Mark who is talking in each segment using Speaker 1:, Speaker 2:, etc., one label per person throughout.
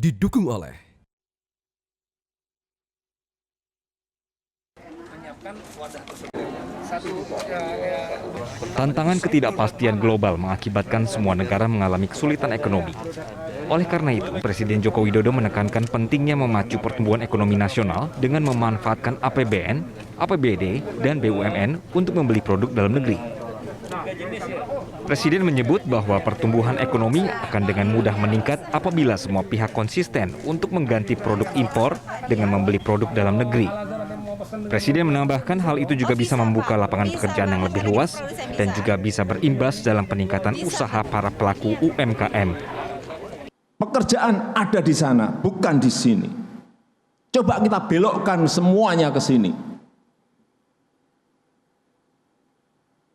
Speaker 1: didukung oleh tantangan ketidakpastian global mengakibatkan semua negara mengalami kesulitan ekonomi. Oleh karena itu, Presiden Joko Widodo menekankan pentingnya memacu pertumbuhan ekonomi nasional dengan memanfaatkan APBN, APBD, dan BUMN untuk membeli produk dalam negeri. Presiden menyebut bahwa pertumbuhan ekonomi akan dengan mudah meningkat apabila semua pihak konsisten untuk mengganti produk impor dengan membeli produk dalam negeri. Presiden menambahkan hal itu juga bisa membuka lapangan pekerjaan yang lebih luas dan juga bisa berimbas dalam peningkatan usaha para pelaku UMKM.
Speaker 2: Pekerjaan ada di sana, bukan di sini. Coba kita belokkan semuanya ke sini.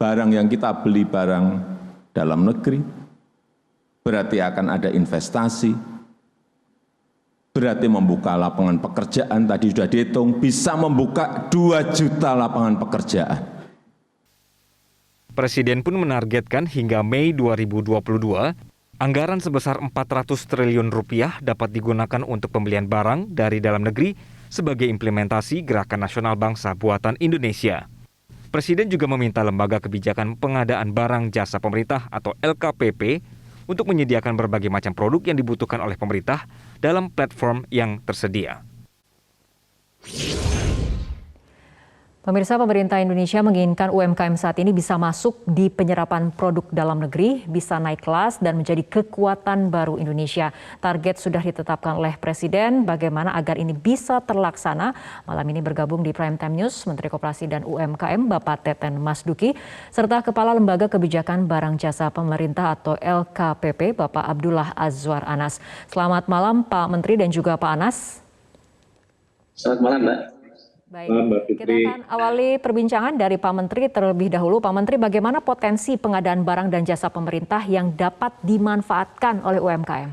Speaker 2: Barang yang kita beli barang dalam negeri, berarti akan ada investasi, berarti membuka lapangan pekerjaan, tadi sudah dihitung, bisa membuka 2 juta lapangan pekerjaan.
Speaker 1: Presiden pun menargetkan hingga Mei 2022, anggaran sebesar 400 triliun rupiah dapat digunakan untuk pembelian barang dari dalam negeri sebagai implementasi Gerakan Nasional Bangsa Buatan Indonesia. Presiden juga meminta Lembaga Kebijakan Pengadaan Barang Jasa Pemerintah atau LKPP untuk menyediakan berbagai macam produk yang dibutuhkan oleh pemerintah dalam platform yang tersedia.
Speaker 3: Pemirsa, pemerintah Indonesia menginginkan UMKM saat ini bisa masuk di penyerapan produk dalam negeri, bisa naik kelas dan menjadi kekuatan baru Indonesia. Target sudah ditetapkan oleh Presiden, bagaimana agar ini bisa terlaksana. Malam ini bergabung di Prime Time News Menteri Koperasi dan UMKM Bapak Teten Masduki, serta Kepala Lembaga Kebijakan Barang Jasa Pemerintah atau LKPP Bapak Abdullah Azwar Anas. Selamat malam Pak Menteri dan juga Pak Anas.
Speaker 4: Selamat malam Mbak.
Speaker 3: Baik, kita akan awali perbincangan dari Pak Menteri terlebih dahulu. Pak Menteri, bagaimana potensi pengadaan barang dan jasa pemerintah yang dapat dimanfaatkan oleh UMKM?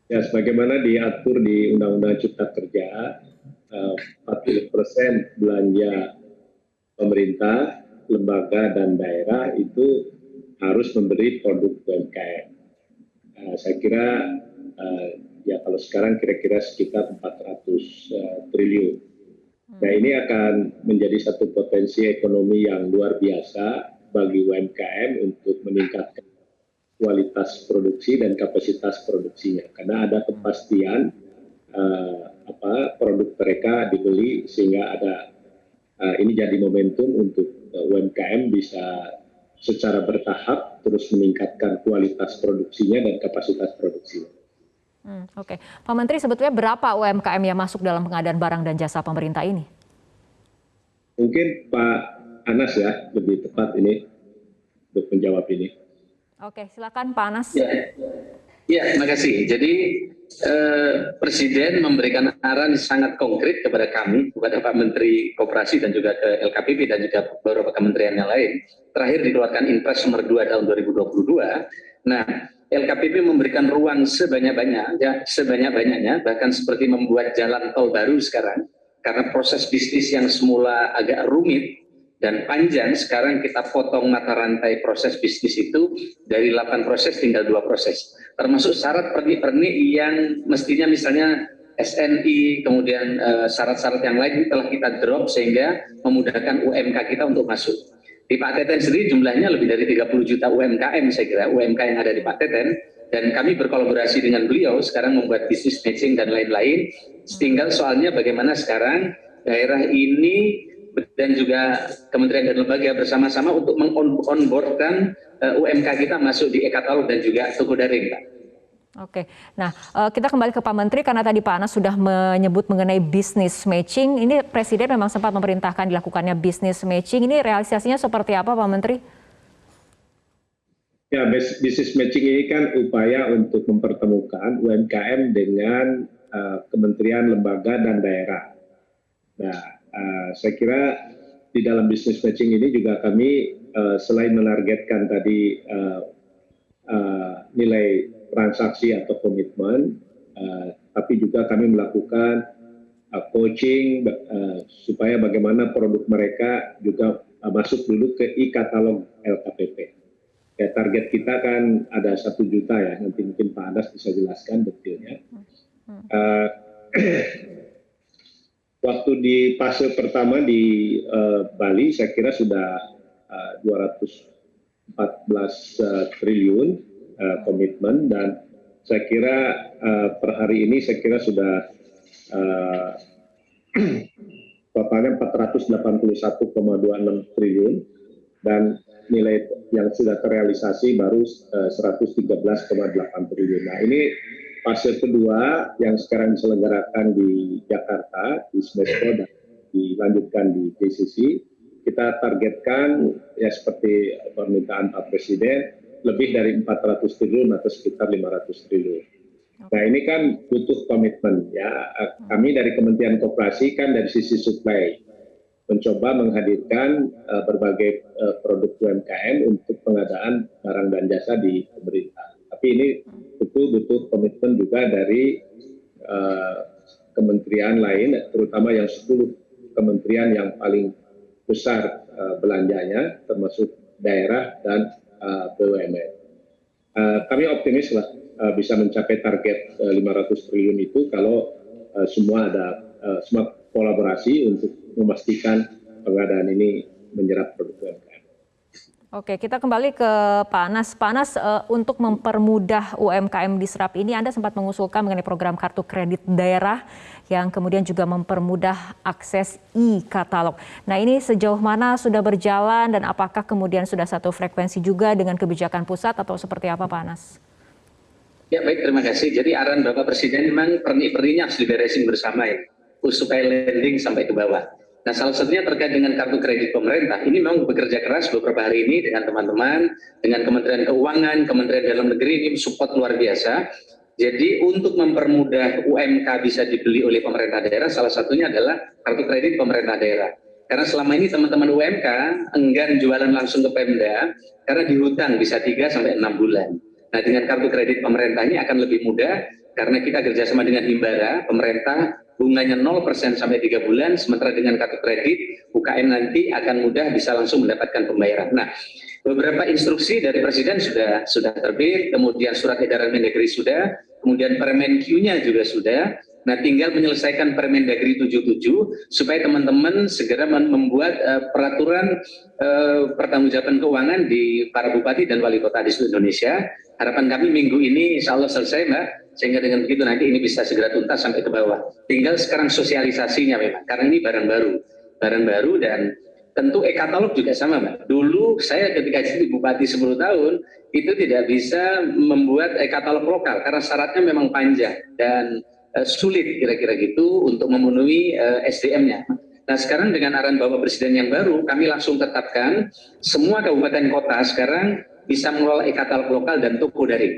Speaker 4: Ya, sebagaimana diatur di Undang-Undang Cipta Kerja, 40% belanja pemerintah, lembaga, dan daerah itu harus memberi produk UMKM. Saya kira ya kalau sekarang kira-kira sekitar 400 triliun. Nah ini akan menjadi satu potensi ekonomi yang luar biasa bagi UMKM untuk meningkatkan kualitas produksi dan kapasitas produksinya. Karena ada kepastian produk mereka dibeli sehingga ada ini jadi momentum untuk UMKM bisa secara bertahap terus meningkatkan kualitas produksinya dan kapasitas produksinya.
Speaker 3: Oke, Pak Menteri, sebetulnya berapa UMKM yang masuk dalam pengadaan barang dan jasa pemerintah ini?
Speaker 4: Mungkin Pak Anas ya lebih tepat ini untuk menjawab ini.
Speaker 3: Oke, silakan Pak Anas.
Speaker 5: Ya, terima kasih. Jadi Presiden memberikan arahan sangat konkret kepada kami, kepada Pak Menteri Koperasi dan juga ke LKPP dan juga beberapa kementerian yang lain. Terakhir dikeluarkan Impres nomor 2 tahun 2022. Nah, LKPP memberikan ruang sebanyak-banyaknya, bahkan seperti membuat jalan tol baru sekarang, karena proses bisnis yang semula agak rumit dan panjang, sekarang kita potong mata rantai proses bisnis itu dari 8 proses tinggal 2 proses. Termasuk syarat pernik-pernik yang mestinya misalnya SNI, kemudian syarat-syarat yang lain telah kita drop sehingga memudahkan UMK kita untuk masuk. Di Pak Teten sendiri jumlahnya lebih dari 30 juta UMKM saya kira, UMK yang ada di Pak Teten, dan kami berkolaborasi dengan beliau sekarang membuat business matching dan lain-lain. Tinggal soalnya bagaimana sekarang daerah ini dan juga kementerian dan lembaga bersama-sama untuk meng-onboardkan UMK kita masuk di e-katalog dan juga toko daring, Pak.
Speaker 3: Oke, nah kita kembali ke Pak Menteri karena tadi Pak Anas sudah menyebut mengenai business matching. Ini Presiden memang sempat memerintahkan dilakukannya business matching. Ini realisasinya seperti apa Pak Menteri?
Speaker 4: Ya, business matching ini kan upaya untuk mempertemukan UMKM dengan kementerian, lembaga, dan daerah. Nah, saya kira di dalam business matching ini juga kami selain menargetkan tadi nilai transaksi atau komitmen, tapi juga kami melakukan coaching supaya bagaimana produk mereka juga masuk dulu ke e-katalog LKPP. Ya, target kita kan ada 1 juta ya, nanti mungkin Pak Anas bisa jelaskan detailnya. Waktu di fase pertama di Bali, saya kira sudah 214 triliun komitmen, dan saya kira per hari ini saya kira sudah totalnya 481,26 triliun, dan nilai yang sudah terrealisasi baru 113,8 triliun. Nah, ini fase kedua yang sekarang diselenggarakan di Jakarta, di Smesco, dan dilanjutkan di JCC. Kita targetkan ya seperti permintaan Pak Presiden, lebih dari 400 triliun atau sekitar 500 triliun. Nah, ini kan butuh komitmen ya. Kami dari Kementerian Koperasi kan dari sisi supply mencoba menghadirkan berbagai produk UMKM untuk pengadaan barang dan jasa di pemerintah. Tapi ini butuh komitmen juga dari kementerian lain, terutama yang 10 kementerian yang paling besar belanjanya, termasuk daerah dan BUMN. Kami optimis lah bisa mencapai target 500 triliun itu kalau semua kolaborasi untuk memastikan pengadaan ini menyerap produk UMKM.
Speaker 3: Oke, kita kembali ke Pak Anas. Pak Anas, untuk mempermudah UMKM diserap ini, Anda sempat mengusulkan mengenai program kartu kredit daerah yang kemudian juga mempermudah akses e-katalog. Nah, ini sejauh mana sudah berjalan dan apakah kemudian sudah satu frekuensi juga dengan kebijakan pusat atau seperti apa, Pak Anas?
Speaker 5: Ya, baik, terima kasih. Jadi arahan Bapak Presiden memang perni-perninya harus diberesin bersama ya, supaya landing sampai ke bawah. Nah, salah satunya terkait dengan kartu kredit pemerintah. Ini memang bekerja keras beberapa hari ini dengan teman-teman, dengan Kementerian Keuangan, Kementerian Dalam Negeri, ini support luar biasa. Jadi untuk mempermudah UMK bisa dibeli oleh pemerintah daerah, salah satunya adalah kartu kredit pemerintah daerah. Karena selama ini teman-teman UMK enggan jualan langsung ke Pemda, karena dihutang bisa 3-6 bulan. Nah, dengan kartu kredit pemerintah ini akan lebih mudah, karena kita kerjasama dengan Himbara, pemerintah bunganya 0% sampai 3 bulan, sementara dengan kartu kredit, UKM nanti akan mudah bisa langsung mendapatkan pembayaran. Nah, beberapa instruksi dari Presiden sudah terbit, kemudian surat edaran Mendagri sudah, kemudian Permen-Q-nya juga sudah. Nah, tinggal menyelesaikan Permendagri 77 supaya teman-teman segera membuat peraturan pertanggungjawaban keuangan di para bupati dan wali kota di seluruh Indonesia. Harapan kami minggu ini insya Allah selesai, Mbak, sehingga dengan begitu nanti ini bisa segera tuntas sampai ke bawah. Tinggal sekarang sosialisasinya memang, karena ini barang baru dan tentu e-katalog juga sama, Mbak. Dulu saya ketika jadi bupati 10 tahun itu tidak bisa membuat e-katalog lokal karena syaratnya memang panjang dan sulit kira-kira gitu untuk memenuhi SDM-nya. Nah, sekarang dengan arahan Bapak Presiden yang baru, kami langsung tetapkan semua kabupaten kota sekarang bisa mengelola e-katalog lokal dan toko daring.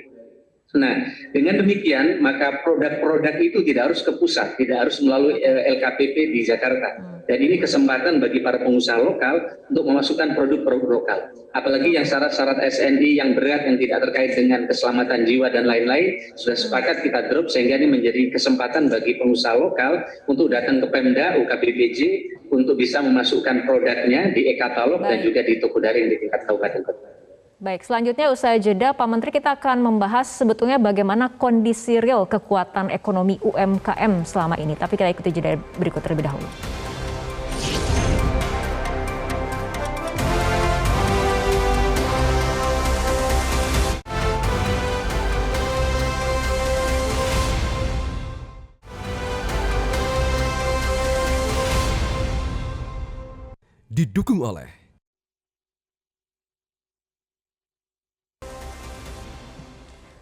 Speaker 5: Nah, dengan demikian maka produk-produk itu tidak harus ke pusat, tidak harus melalui LKPP di Jakarta. Dan ini kesempatan bagi para pengusaha lokal untuk memasukkan produk-produk lokal. Apalagi yang syarat-syarat SNI yang berat yang tidak terkait dengan keselamatan jiwa dan lain-lain sudah sepakat kita drop, sehingga ini menjadi kesempatan bagi pengusaha lokal untuk datang ke Pemda, UKBPJ untuk bisa memasukkan produknya di e-katalog dan juga di toko daring di tingkat kabupaten kota.
Speaker 3: Baik, selanjutnya usai jeda, Pak Menteri, kita akan membahas sebetulnya bagaimana kondisi real kekuatan ekonomi UMKM selama ini. Tapi kita ikuti jeda berikut terlebih dahulu.
Speaker 6: Didukung oleh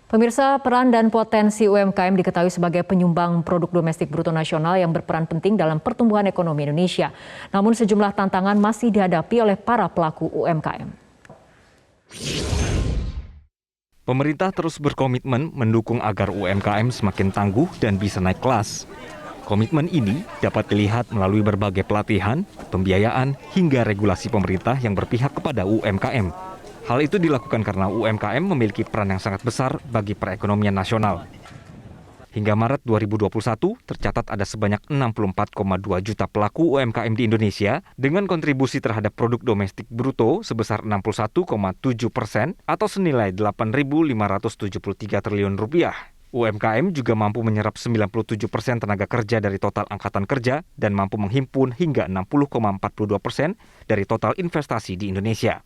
Speaker 3: Pemirsa, peran dan potensi UMKM diketahui sebagai penyumbang produk domestik bruto nasional yang berperan penting dalam pertumbuhan ekonomi Indonesia. Namun sejumlah tantangan masih dihadapi oleh para pelaku UMKM.
Speaker 1: Pemerintah terus berkomitmen mendukung agar UMKM semakin tangguh dan bisa naik kelas. Komitmen ini dapat dilihat melalui berbagai pelatihan, pembiayaan, hingga regulasi pemerintah yang berpihak kepada UMKM. Hal itu dilakukan karena UMKM memiliki peran yang sangat besar bagi perekonomian nasional. Hingga Maret 2021, tercatat ada sebanyak 64,2 juta pelaku UMKM di Indonesia dengan kontribusi terhadap produk domestik bruto sebesar 61,7% atau senilai 8.573 triliun rupiah. UMKM juga mampu menyerap 97% tenaga kerja dari total angkatan kerja dan mampu menghimpun hingga 60,42% dari total investasi di Indonesia.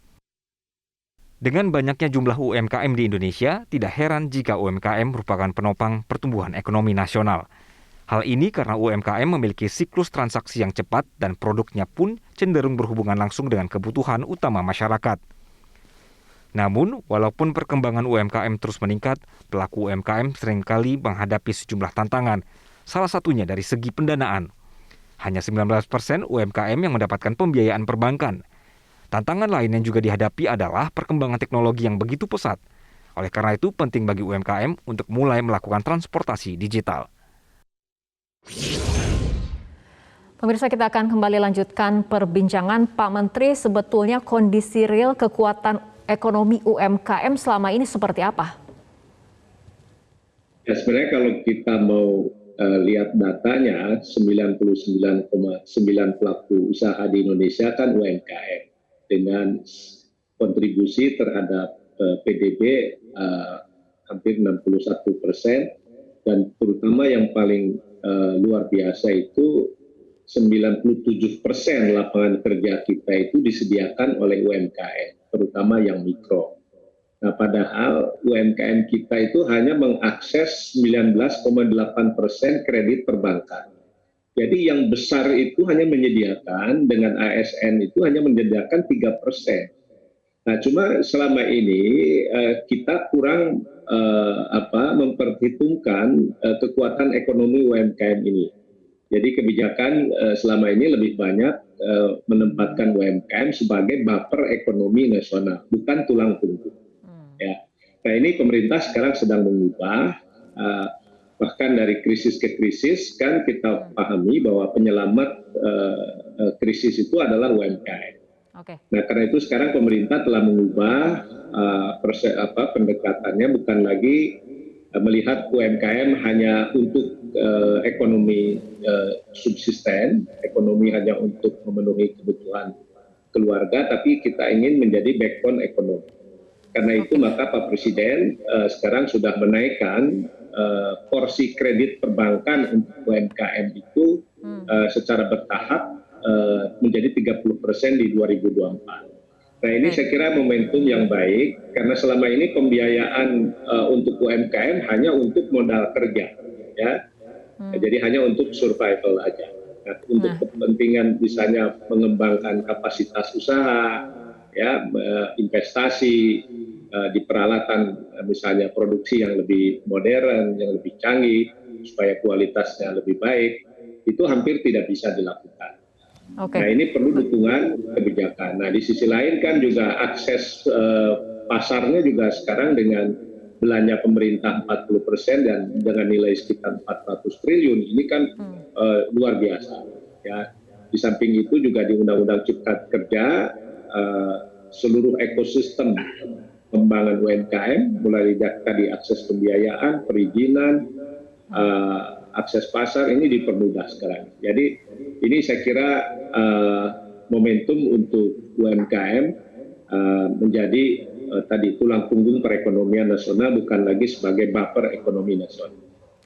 Speaker 1: Dengan banyaknya jumlah UMKM di Indonesia, tidak heran jika UMKM merupakan penopang pertumbuhan ekonomi nasional. Hal ini karena UMKM memiliki siklus transaksi yang cepat dan produknya pun cenderung berhubungan langsung dengan kebutuhan utama masyarakat. Namun, walaupun perkembangan UMKM terus meningkat, pelaku UMKM seringkali menghadapi sejumlah tantangan, salah satunya dari segi pendanaan. Hanya 19% UMKM yang mendapatkan pembiayaan perbankan. Tantangan lain yang juga dihadapi adalah perkembangan teknologi yang begitu pesat. Oleh karena itu, penting bagi UMKM untuk mulai melakukan transportasi digital.
Speaker 3: Pemirsa, kita akan kembali lanjutkan perbincangan. Pak Menteri, sebetulnya kondisi real kekuatan ekonomi UMKM selama ini seperti apa?
Speaker 4: Ya, sebenarnya kalau kita mau lihat datanya, 99,9 pelaku usaha di Indonesia kan UMKM dengan kontribusi terhadap PDB hampir 61%, dan terutama yang paling luar biasa itu 97% lapangan kerja kita itu disediakan oleh UMKM, terutama yang mikro. Nah, padahal UMKM kita itu hanya mengakses 19,8% kredit perbankan. Jadi yang besar itu hanya menyediakan, dengan ASN itu hanya menyediakan 3%. Nah, cuma selama ini kita kurang memperhitungkan kekuatan ekonomi UMKM ini. Jadi kebijakan selama ini lebih banyak menempatkan UMKM sebagai buffer ekonomi nasional, bukan tulang punggung. Ya. Nah, ini pemerintah sekarang sedang mengubah, bahkan dari krisis ke krisis kan kita pahami bahwa penyelamat krisis itu adalah UMKM.
Speaker 3: Okay.
Speaker 4: Nah, karena itu sekarang pemerintah telah mengubah pendekatannya, bukan lagi melihat UMKM hanya untuk ekonomi subsisten, ekonomi hanya untuk memenuhi kebutuhan keluarga, tapi kita ingin menjadi backbone ekonomi. Karena itu maka Pak Presiden sekarang sudah menaikkan porsi kredit perbankan untuk UMKM itu secara bertahap menjadi 30% di 2024. Nah, ini saya kira momentum yang baik, karena selama ini pembiayaan untuk UMKM hanya untuk modal kerja, ya. Jadi hanya untuk survival aja. Nah, untuk kepentingan misalnya mengembangkan kapasitas usaha, ya, investasi di peralatan, misalnya produksi yang lebih modern, yang lebih canggih, supaya kualitasnya lebih baik, itu hampir tidak bisa dilakukan.
Speaker 3: Okay.
Speaker 4: Nah, ini perlu dukungan kebijakan. Nah, di sisi lain kan juga akses pasarnya juga sekarang dengan belanja pemerintah 40% dan dengan nilai sekitar 400 triliun, ini kan luar biasa. Ya. Di samping itu juga di Undang-Undang Cipta Kerja, seluruh ekosistem pengembangan UMKM, mulai dari akses pembiayaan, perizinan, akses pasar ini dipermudah sekarang. Jadi ini saya kira momentum untuk UMKM menjadi tadi tulang punggung perekonomian nasional, bukan lagi sebagai buffer ekonomi nasional.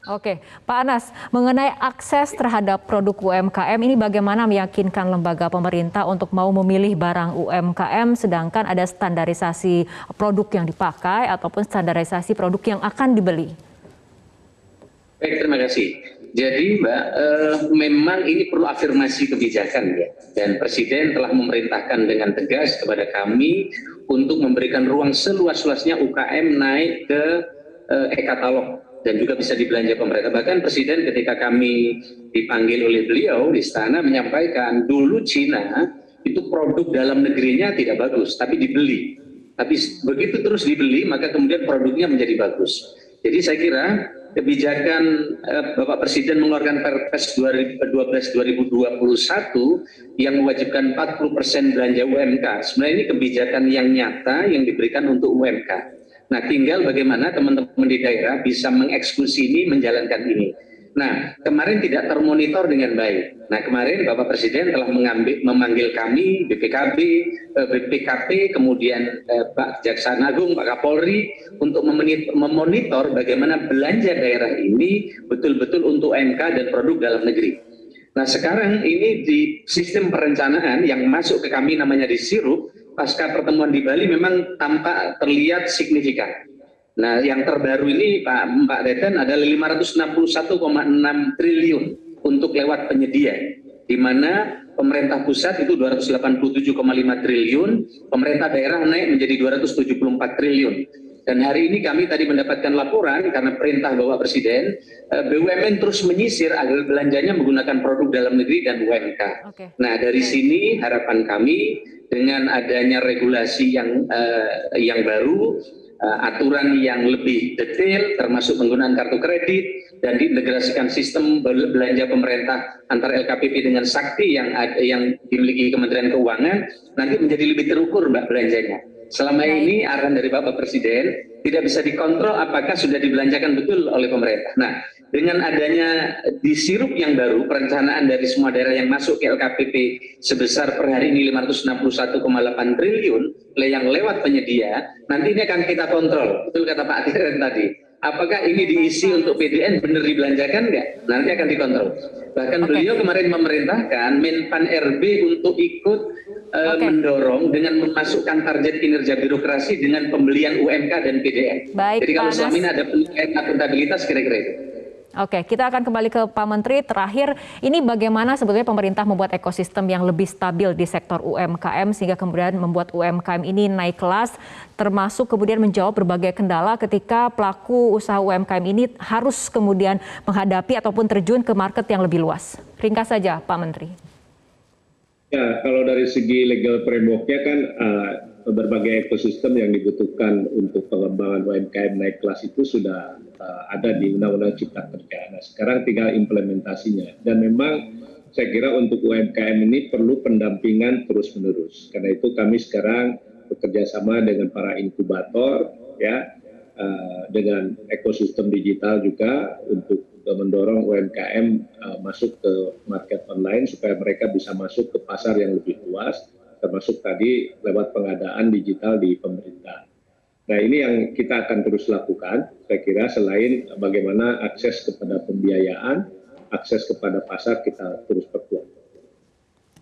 Speaker 3: Oke, Pak Anas, mengenai akses terhadap produk UMKM ini bagaimana meyakinkan lembaga pemerintah untuk mau memilih barang UMKM sedangkan ada standarisasi produk yang dipakai ataupun standarisasi produk yang akan dibeli?
Speaker 5: Baik, terima kasih. Jadi Mbak, memang ini perlu afirmasi kebijakan ya, dan Presiden telah memerintahkan dengan tegas kepada kami untuk memberikan ruang seluas-luasnya UKM naik ke e-katalog dan juga bisa dibelanja pemerintah. Bahkan Presiden ketika kami dipanggil oleh beliau di istana menyampaikan dulu Cina itu produk dalam negerinya tidak bagus, tapi dibeli. Tapi begitu terus dibeli, maka kemudian produknya menjadi bagus. Jadi saya kira kebijakan Bapak Presiden mengeluarkan Perpres 12/2021 yang mewajibkan 40% belanja UMK. Sebenarnya ini kebijakan yang nyata yang diberikan untuk UMK. Nah, tinggal bagaimana teman-teman di daerah bisa mengeksekusi ini, menjalankan ini. Nah, kemarin tidak termonitor dengan baik. Nah, kemarin Bapak Presiden telah memanggil kami, BPKB, BPKP, kemudian Pak Kejaksaan Agung, Pak Kapolri, untuk memonitor bagaimana belanja daerah ini betul-betul untuk UMK dan produk dalam negeri. Nah, sekarang ini di sistem perencanaan yang masuk ke kami namanya disirup, pasca pertemuan di Bali memang tampak terlihat signifikan. Nah, yang terbaru ini Pak Deten adalah 561,6 triliun untuk lewat penyedia, di mana pemerintah pusat itu 287,5 triliun, pemerintah daerah naik menjadi 274 triliun. Dan hari ini kami tadi mendapatkan laporan karena perintah Bapak Presiden, BUMN terus menyisir agar belanjanya menggunakan produk dalam negeri dan UMK. Nah, dari sini harapan kami dengan adanya regulasi yang baru, aturan yang lebih detail termasuk penggunaan kartu kredit dan diintegrasikan sistem belanja pemerintah antara LKPP dengan Sakti yang dimiliki Kementerian Keuangan, nanti menjadi lebih terukur Mbak belanjanya. Selama ini arahan dari Bapak Presiden tidak bisa dikontrol apakah sudah dibelanjakan betul oleh pemerintah. Nah, dengan adanya disirup yang baru, perencanaan dari semua daerah yang masuk ke LKPP sebesar per hari ini 561,8 triliun yang lewat penyedia, nanti ini akan kita kontrol. Betul kata Pak Deren tadi. Apakah ini diisi untuk PDN benar dibelanjakan enggak? Nanti akan dikontrol. Bahkan beliau kemarin memerintahkan Menpan RB untuk ikut mendorong dengan memasukkan target kinerja birokrasi dengan pembelian UMK dan PDN. Jadi kalau selama ini ada penilaian akuntabilitas kira-kira itu.
Speaker 3: Oke, kita akan kembali ke Pak Menteri. Terakhir, ini bagaimana sebetulnya pemerintah membuat ekosistem yang lebih stabil di sektor UMKM sehingga kemudian membuat UMKM ini naik kelas, termasuk kemudian menjawab berbagai kendala ketika pelaku usaha UMKM ini harus kemudian menghadapi ataupun terjun ke market yang lebih luas. Ringkas saja, Pak Menteri.
Speaker 4: Ya, kalau dari segi legal framework-nya kan berbagai ekosistem yang dibutuhkan untuk pengembangan UMKM naik kelas itu sudah ada di Undang-Undang Cipta Kerja. Nah, sekarang tinggal implementasinya. Dan memang saya kira untuk UMKM ini perlu pendampingan terus-menerus. Karena itu kami sekarang bekerja sama dengan para inkubator, ya, dengan ekosistem digital juga untuk mendorong UMKM masuk ke market online supaya mereka bisa masuk ke pasar yang lebih luas, termasuk tadi lewat pengadaan digital di pemerintah. Nah, ini yang kita akan terus lakukan, saya kira selain bagaimana akses kepada pembiayaan, akses kepada pasar kita terus perkuat.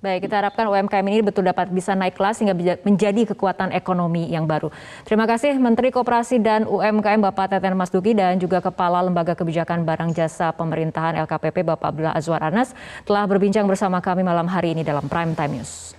Speaker 3: Baik, kita harapkan UMKM ini betul dapat bisa naik kelas hingga menjadi kekuatan ekonomi yang baru. Terima kasih Menteri Koperasi dan UMKM Bapak Teten Mas Duki dan juga Kepala Lembaga Kebijakan Barang Jasa Pemerintahan LKPP Bapak Abdullah Azwar Anas telah berbincang bersama kami malam hari ini dalam Prime Time News.